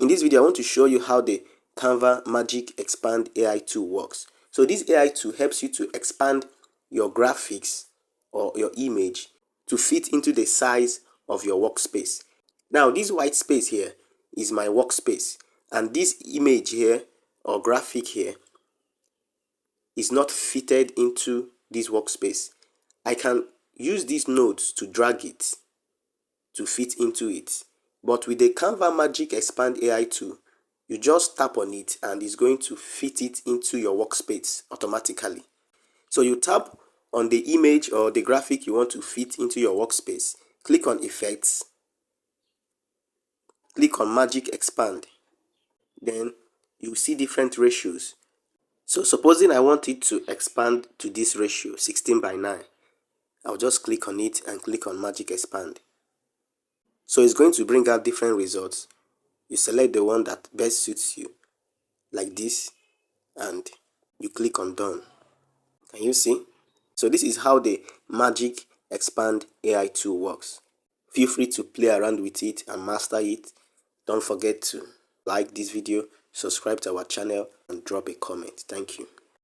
In this video, I want to show you how the Canva Magic Expand AI tool works. So this AI tool helps you to expand your graphics or your image to fit into the size of your workspace. Now, this white space here is my workspace, and this image here or graphic here is not fitted into this workspace. I can use these nodes to drag it to fit into it. But with the Canva Magic Expand AI tool, you just tap on it and it's going to fit it into your workspace automatically. So you tap on the image or the graphic you want to fit into your workspace, click on Effects, click on Magic Expand. Then you see different ratios. So supposing I want it to expand to this ratio, 16:9, I'll just click on it and click on Magic Expand. So it's going to bring out different results. You select the one that best suits you, like this, and you click on Done. Can you see? So this is how the Magic Expand AI tool works. Feel free to play around with it and master it. Don't forget to like this video, subscribe to our channel, and drop a comment. Thank you.